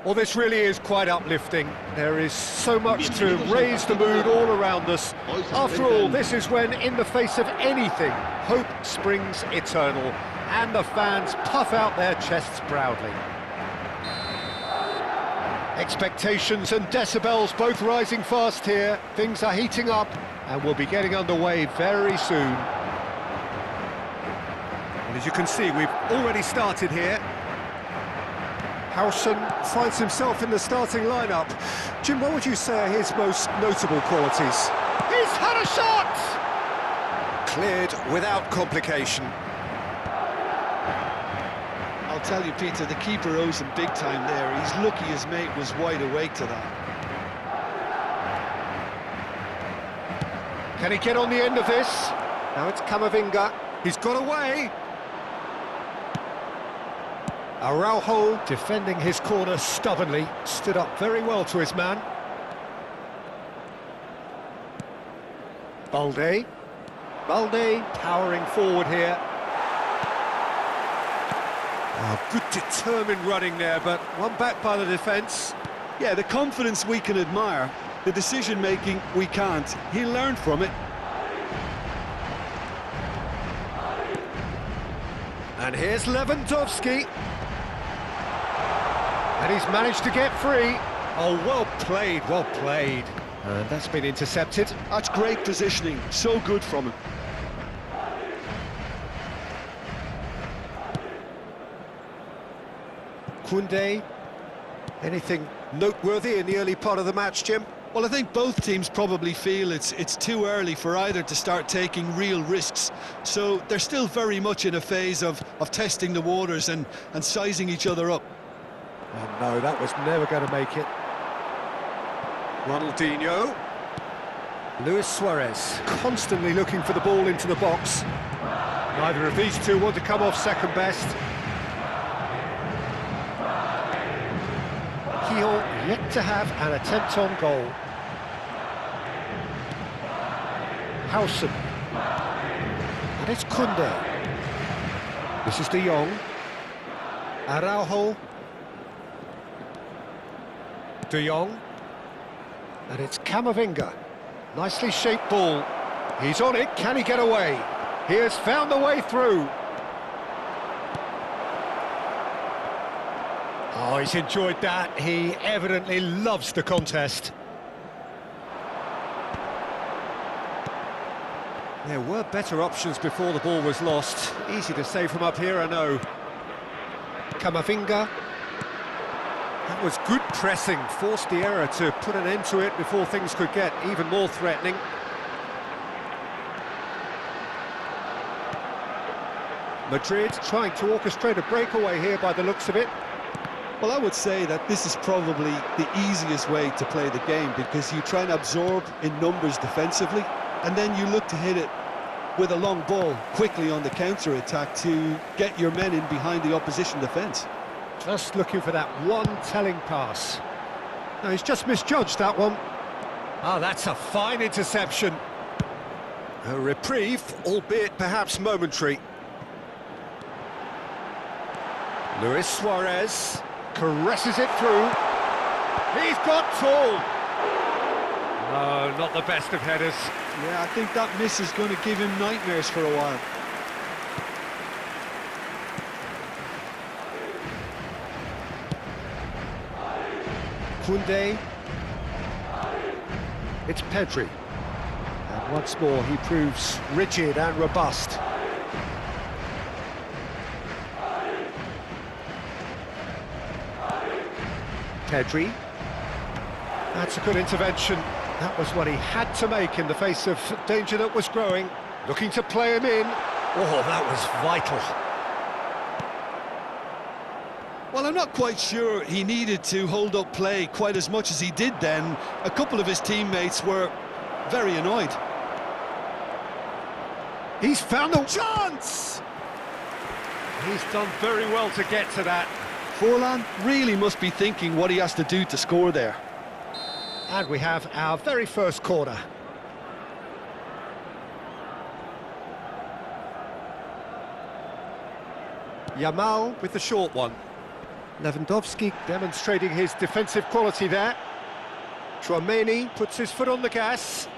Well, this really is quite uplifting. There is so much to raise the mood all around us. After all, this is when, in the face of anything, hope springs eternal, and the fans puff out their chests proudly. Expectations and decibels both rising fast here. Things are heating up, and we'll be getting underway very soon. And as you can see, we've already started here. Howson finds himself in the starting lineup. Jim, what would you say are his most notable qualities? He's had a shot! Cleared without complication. I'll tell you, Peter, the keeper owes him big time there. He's lucky his mate was wide awake to that. Can he get on the end of this? Now it's Camavinga. He's got away. Araujo, defending his corner stubbornly, stood up very well to his man. Balde powering forward here. Oh, good determined running there, but one back by the defence. Yeah, the confidence we can admire, the decision-making we can't. He learned from it. And here's Lewandowski. And he's managed to get free. Oh, well played, well played. And that's been intercepted. That's great positioning, so good from him. Koundé. Anything noteworthy in the early part of the match, Jim? Well, I think both teams probably feel it's too early for either to start taking real risks. So they're still very much in a phase of testing the waters and sizing each other up. Oh no, that was never going to make it. Ronaldinho. Luis Suarez, constantly looking for the ball into the box. Neither of these two want to come off second best. He'll yet to have an attempt on goal. Howson. And it's Koundé. This is De Jong. Araujo. De Jong. And it's Camavinga. Nicely shaped ball. He's on it, can he get away? He has found the way through. Oh, he's enjoyed that. He evidently loves the contest. There were better options before the ball was lost. Easy to say from up here, I know. Camavinga. That was good pressing, forced the error to put an end to it before things could get even more threatening. Madrid trying to orchestrate a breakaway here by the looks of it. Well, I would say that this is probably the easiest way to play the game because you try and absorb in numbers defensively and then you look to hit it with a long ball quickly on the counter-attack to get your men in behind the opposition defence. Just looking for that one telling pass. No, he's just misjudged that one. Oh, that's a fine interception. A reprieve, albeit perhaps momentary. Luis Suarez caresses it through. He's got tall. No, not the best of headers. Yeah, I think that miss is going to give him nightmares for a while. Koundé. It's Pedri. And once more he proves rigid and robust. Pedri. That's a good intervention. That was what he had to make in the face of danger that was growing. Looking to play him in. Oh, that was vital. Well, I'm not quite sure he needed to hold up play quite as much as he did then. A couple of his teammates were very annoyed. He's found a chance! He's done very well to get to that. Forlan really must be thinking what he has to do to score there. And we have our very first corner. Yamal with the short one. Lewandowski demonstrating his defensive quality there. Tchouaméni puts his foot on the gas.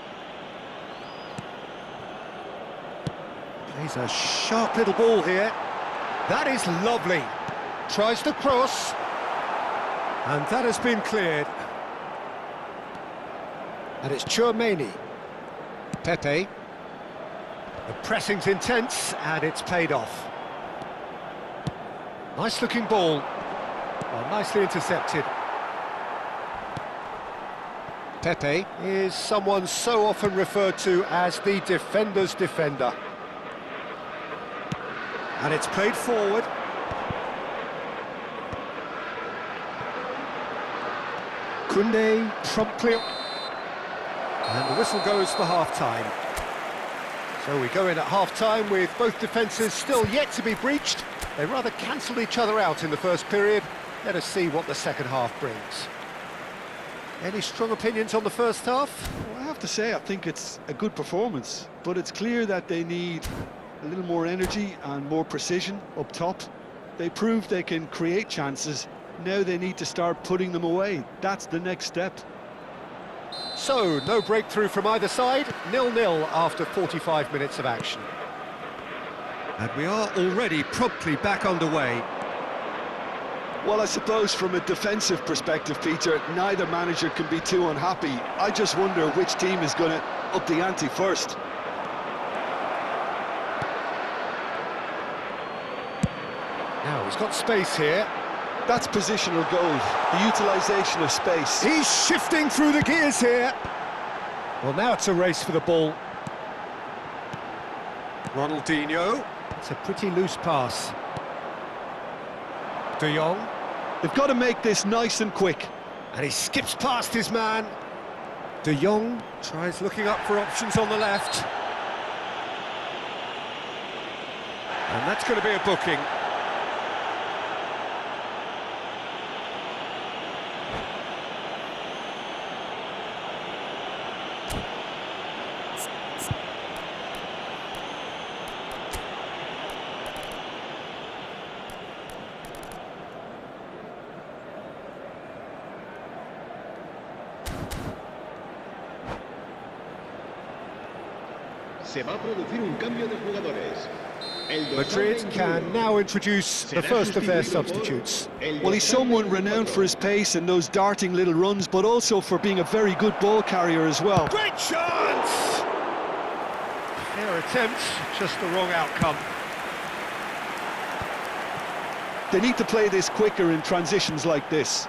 Plays a sharp little ball here. That is lovely. Tries to cross. And that has been cleared. And it's Tchouaméni. Pepe. The pressing's intense, and it's paid off. Nice-looking ball. Well, nicely intercepted. Pepe is someone so often referred to as the defender's defender. And it's played forward. Koundé promptly... And the whistle goes for half-time. So we go in at half-time with both defences still yet to be breached. They rather cancelled each other out in the first period. Let us see what the second half brings. Any strong opinions on the first half? Well, I have to say, I think it's a good performance, but it's clear that they need a little more energy and more precision up top. They proved they can create chances. Now they need to start putting them away. That's the next step. So, no breakthrough from either side, 0-0 after 45 minutes of action. And we are already promptly back underway. Well, I suppose from a defensive perspective, Peter, neither manager can be too unhappy. I just wonder which team is going to up the ante first. Now, he's got space here. That's positional goal, the utilisation of space. He's shifting through the gears here. Well, now it's a race for the ball. Ronaldinho. It's a pretty loose pass. De Jong. They've got to make this nice and quick. And he skips past his man. De Jong tries looking up for options on the left. And that's going to be a booking. Se va a producir un cambio de jugadores. Madrid can now introduce the first of their substitutes. Well, he's someone renowned for his pace and those darting little runs, but also for being a very good ball carrier as well. Great chance! Fair attempt, just the wrong outcome. They need to play this quicker in transitions like this.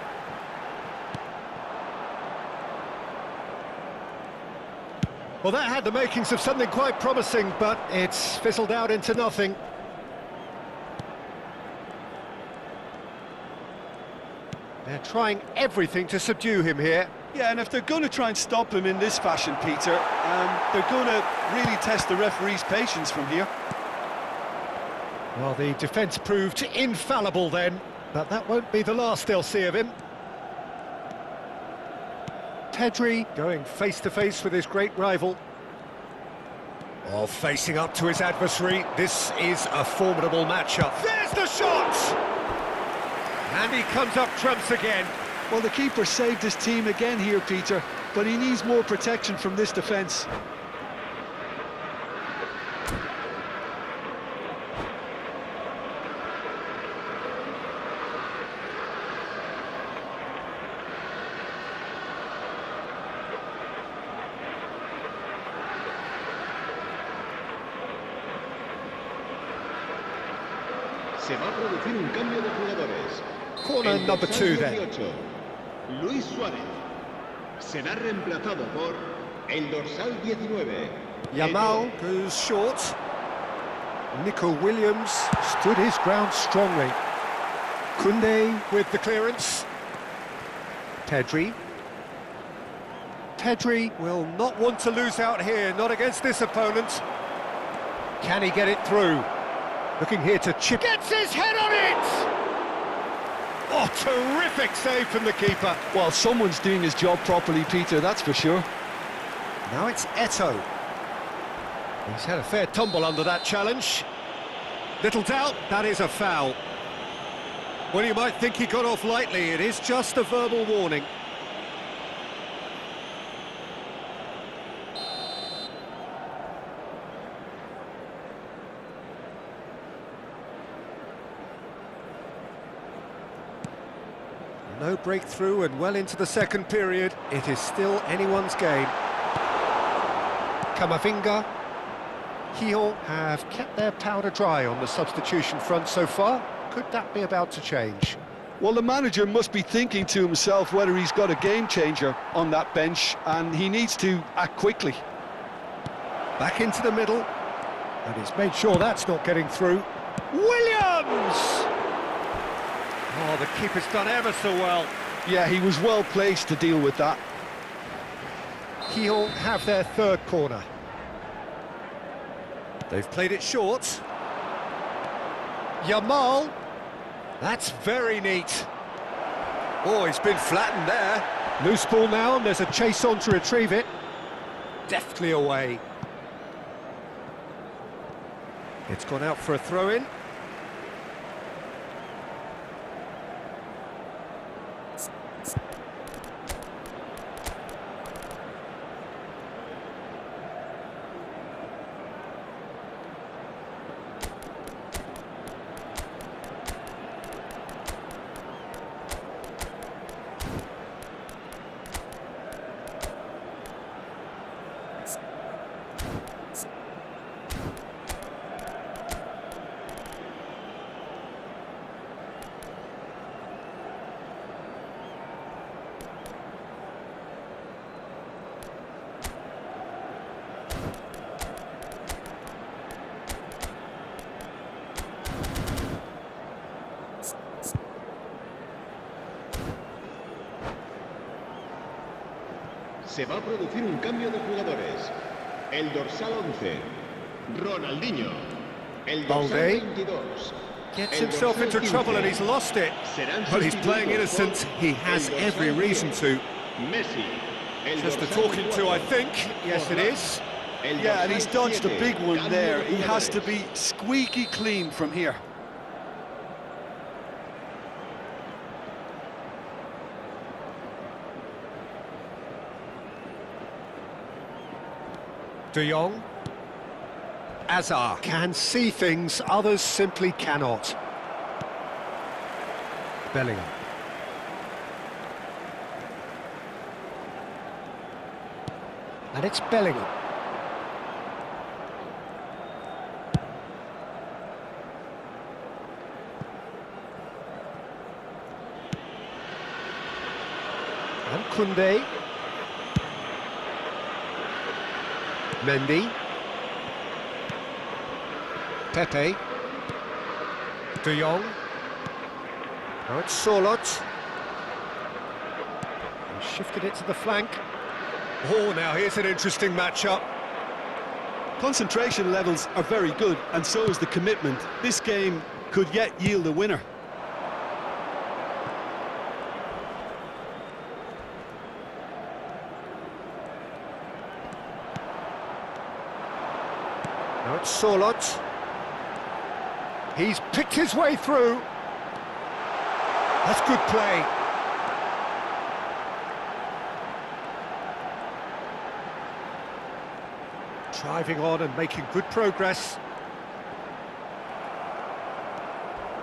Well, that had the makings of something quite promising, but it's fizzled out into nothing. They're trying everything to subdue him here. Yeah, and if they're going to try and stop him in this fashion, Peter, they're going to really test the referee's patience from here. Well, the defence proved infallible then, but that won't be the last they'll see of him. Pedri going face-to-face with his great rival. Oh, facing up to his adversary, this is a formidable matchup. There's the shot! And he comes up trumps again. Well, the keeper saved his team again here, Peter, but he needs more protection from this defence. Se va a producir un cambio de jugadores. Corner number 2 then. 18, Luis Suárez será reemplazado por el dorsal 19. Yamal goes short. Nico Williams stood his ground strongly. Koundé with the clearance. Pedri. Pedri will not want to lose out here, not against this opponent. Can he get it through? Looking here to chip. Gets his head on it! Oh, terrific save from the keeper. Well, someone's doing his job properly, Peter, that's for sure. Now it's Eto'o. He's had a fair tumble under that challenge. Little doubt, that is a foul. Well, you might think he got off lightly. It is just a verbal warning. No breakthrough and well into the second period. It is still anyone's game. Camavinga. Lyon have kept their powder dry on the substitution front so far. Could that be about to change? Well, the manager must be thinking to himself whether he's got a game changer on that bench, and he needs to act quickly. Back into the middle, and he's made sure that's not getting through. Williams! Oh, the keeper's done ever so well. Yeah, he was well placed to deal with that. Lyon have their third corner. They've played it short. Yamal. That's very neat. Oh, he's been flattened there. Loose ball now, and there's a chase on to retrieve it. Deftly away. It's gone out for a throw-in. Se va a producir un cambio de jugadores. El dorsal 11, Ronaldinho. El dorsal Balde 22. gets himself into trouble and he's lost it. But he's playing innocent. He has every reason to. Messi. Just a talking to, I think. Yes, it is. Yeah, and he's dodged a big one there. He has to be squeaky clean from here. De Jong. Azar can see things others simply cannot. Bellingham. And it's Bellingham. And Koundé. Mendy. Pepe. De Jong. Now it's Sorloth. He shifted it to the flank. Oh, now here's an interesting matchup. Concentration levels are very good, and so is the commitment. This game could yet yield a winner. Now it's Sorloth. He's picked his way through. That's good play. Driving on and making good progress.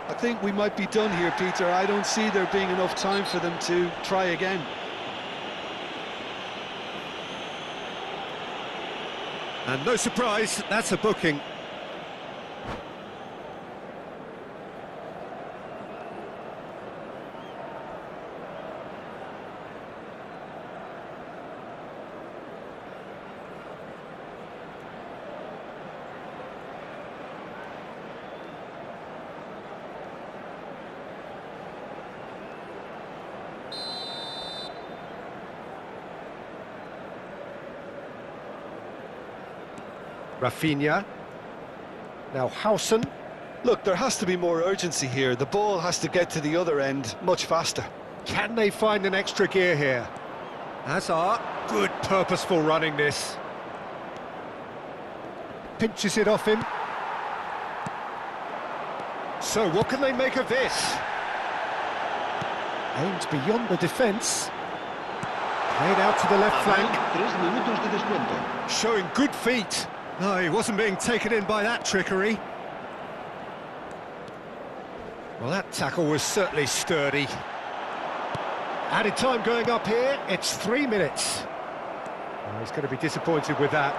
I think we might be done here, Peter. I don't see there being enough time for them to try again. And no surprise, that's a booking. Rafinha. Now Howson. Look, there has to be more urgency here. The ball has to get to the other end much faster. Can they find an extra gear here? Hazard. Good purposeful running this. Pinches it off him. So what can they make of this? Aimed beyond the defence. Played out to the left flank. 3 minutos de descuento. Showing good feet. No, he wasn't being taken in by that trickery. Well, that tackle was certainly sturdy. Added time going up here, it's 3 minutes. Oh, he's going to be disappointed with that.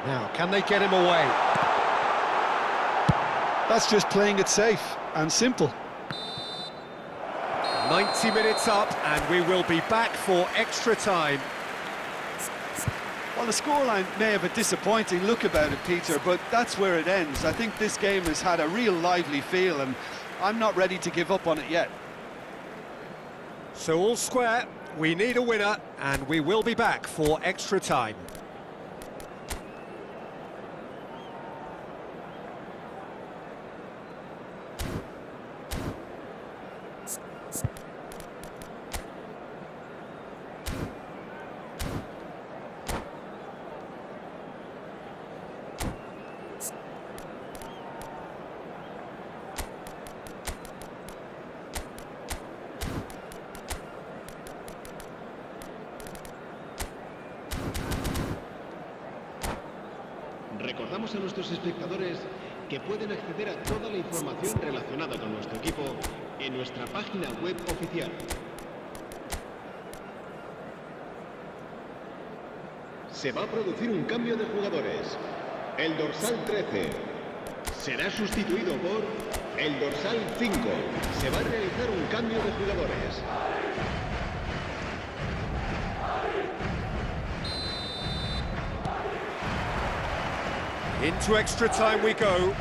Now, can they get him away? That's just playing it safe and simple. 90 minutes up, and we will be back for extra time. Well, the scoreline may have a disappointing look about it, Peter, but that's where it ends. I think this game has had a real lively feel, and I'm not ready to give up on it yet. So all square, we need a winner, and we will be back for extra time. Recordamos a nuestros espectadores que pueden acceder a toda la información relacionada con nuestro equipo en nuestra página web oficial. Se va a producir un cambio de jugadores. El dorsal 13 será sustituido por el dorsal 5. Se va a realizar un cambio de jugadores. Into extra time we go.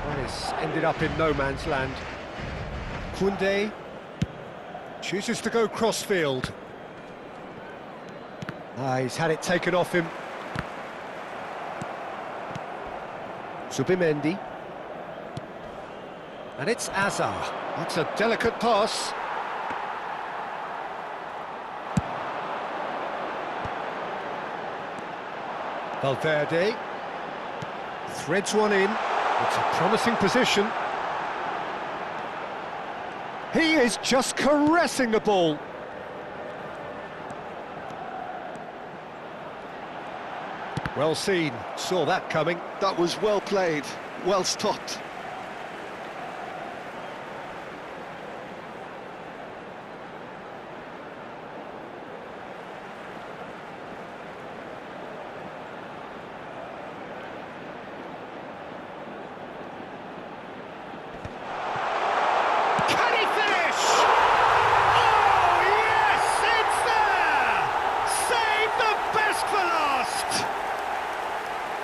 Well, it's ended up in no man's land. Koundé chooses to go crossfield. He's had it taken off him. Zubimendi. And it's Azar. That's a delicate pass. Valverde threads one in. It's a promising position. He is just caressing the ball. Well seen, saw that coming. That was well played, well stopped.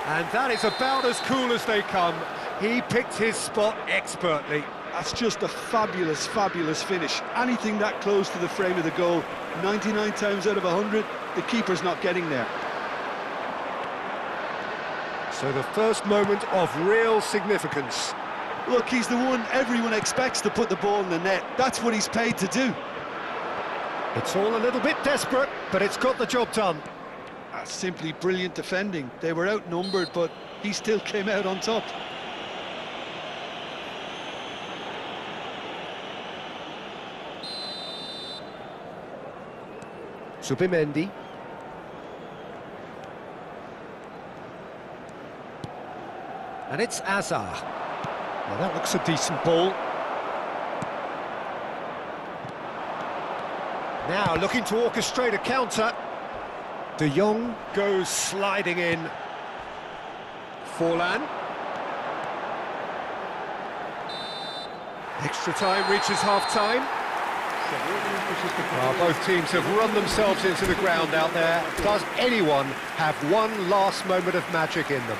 And that is about as cool as they come. He picked his spot expertly. That's just a fabulous, fabulous finish. Anything that close to the frame of the goal, 99 times out of 100, the keeper's not getting there. So the first moment of real significance. Look, he's the one everyone expects to put the ball in the net. That's what he's paid to do. It's all a little bit desperate, but it's got the job done. That's simply brilliant defending. They were outnumbered, but he still came out on top. Zubimendi. And it's Azar. Now that looks a decent ball. Now looking to orchestrate a counter. De Jong goes sliding in. Forlan. Extra time reaches half-time. Both teams have run themselves into the ground out there. Does anyone have one last moment of magic in them?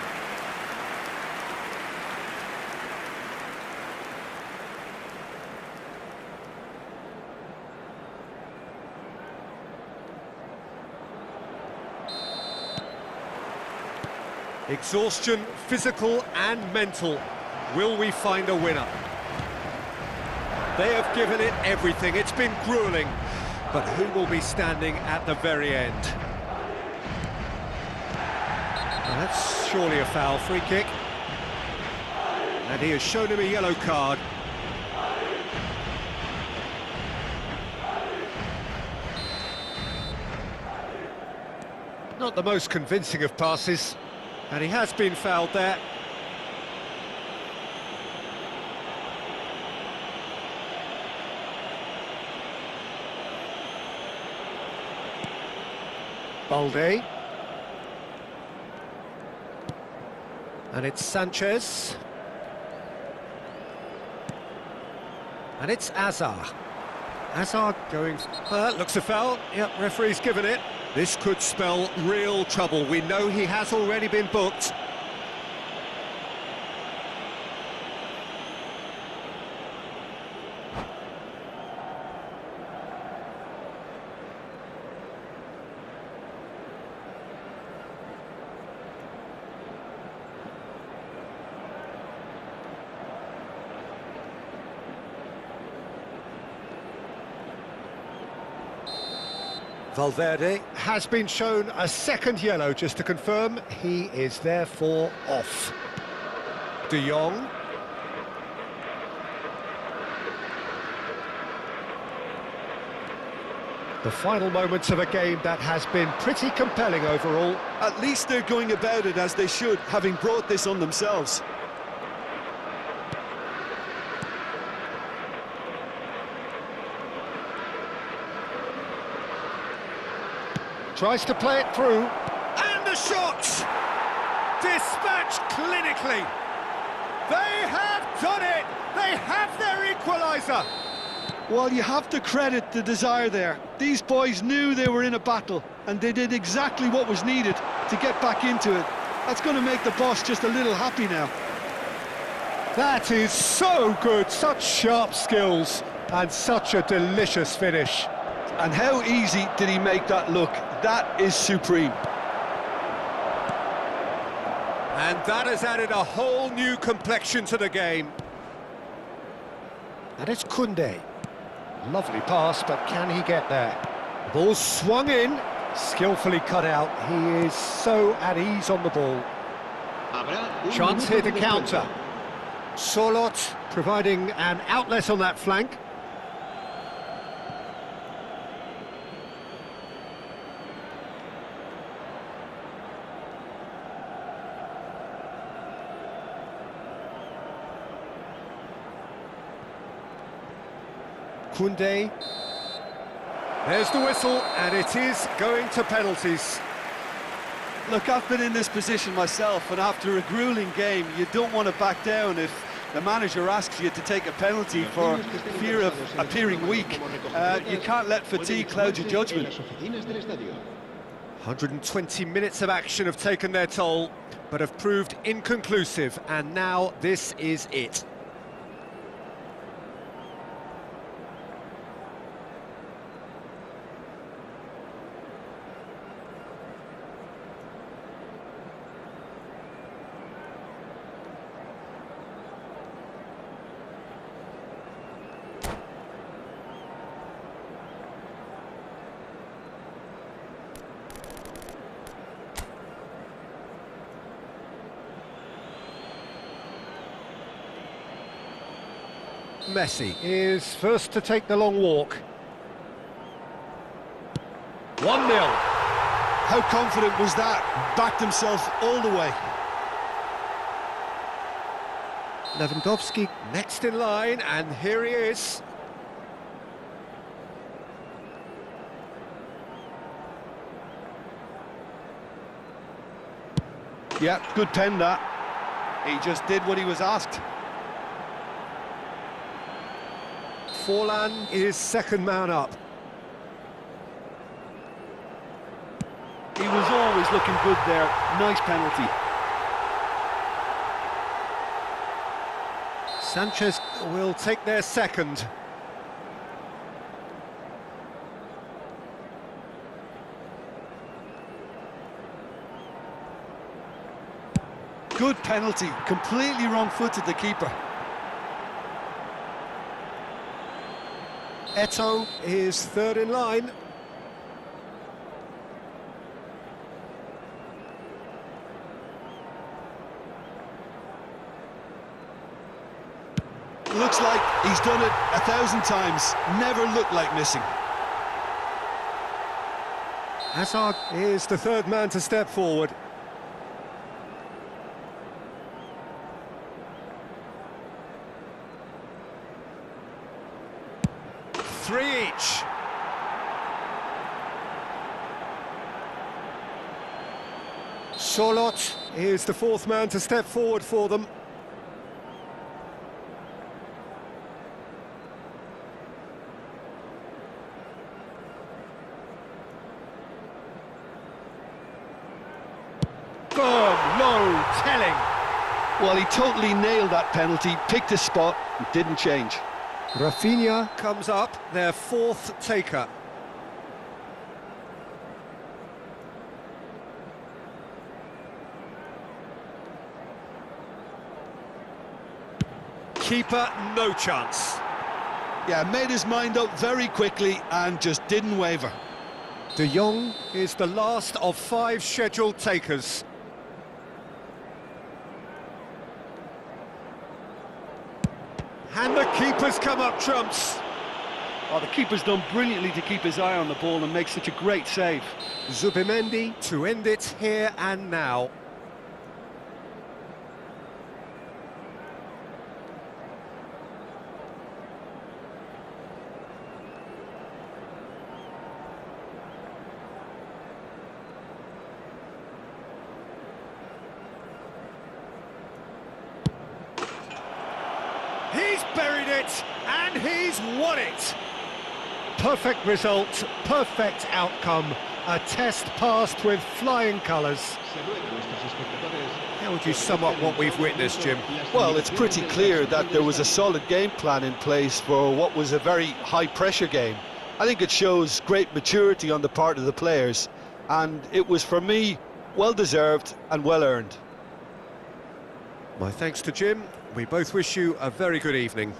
Exhaustion, physical and mental. Will we find a winner? They have given it everything. It's been grueling. But who will be standing at the very end? That's surely a foul, free kick. And he has shown him a yellow card. Not the most convincing of passes, and he has been fouled there. Balde. And it's Sanchez. And it's Azar. Azar going... looks a foul. Yep, referee's given it. This could spell real trouble. We know he has already been booked. Valverde has been shown a second yellow, just to confirm. He is therefore off. De Jong. The final moments of a game that has been pretty compelling overall. At least they're going about it as they should, having brought this on themselves. Tries to play it through, and the shot! Dispatched clinically. They have done it! They have their equaliser! Well, you have to credit the desire there. These boys knew they were in a battle, and they did exactly what was needed to get back into it. That's going to make the boss just a little happy now. That is so good, such sharp skills, and such a delicious finish. And how easy did he make that look? That is supreme. And that has added a whole new complexion to the game. And it's Koundé. Lovely pass, but can he get there? Ball swung in, skillfully cut out. He is so at ease on the ball. Chance here to counter. Solot providing an outlet on that flank. Koundé. There's the whistle, and it is going to penalties. Look, I've been in this position myself, and after a grueling game, you don't want to back down if the manager asks you to take a penalty for fear of appearing weak. You can't let fatigue cloud your judgment. 120 minutes of action have taken their toll, but have proved inconclusive, and now this is it. Messi is first to take the long walk. 1-0. How confident was that? Backed himself all the way. Lewandowski next in line, and here he is. Yeah, good pen that. He just did what he was asked. Forlan is second man up. He was always looking good there. Nice penalty. Sanchez will take their second. Good penalty. Completely wrong-footed the keeper. Eto'o is third in line. looks like he's done it 1,000 times. Never looked like missing. Hazard is the third man to step forward. Three each. Solot is the fourth man to step forward for them. Boom, no telling. Well, he totally nailed that penalty, picked his spot, and didn't change. Rafinha comes up, their fourth taker. Keeper, no chance. Yeah, made his mind up very quickly and just didn't waver. De Jong is the last of 5 scheduled takers. And the keeper's come up trumps. Oh, the keeper's done brilliantly to keep his eye on the ball and make such a great save. Zubimendi to end it here and now. He's buried it, and he's won it. Perfect result, perfect outcome. A test passed with flying colours. How would you sum up what we've witnessed, Jim? Well, it's pretty clear that there was a solid game plan in place for what was a very high-pressure game. I think it shows great maturity on the part of the players, and it was, for me, well-deserved and well-earned. My thanks to Jim. We both wish you a very good evening.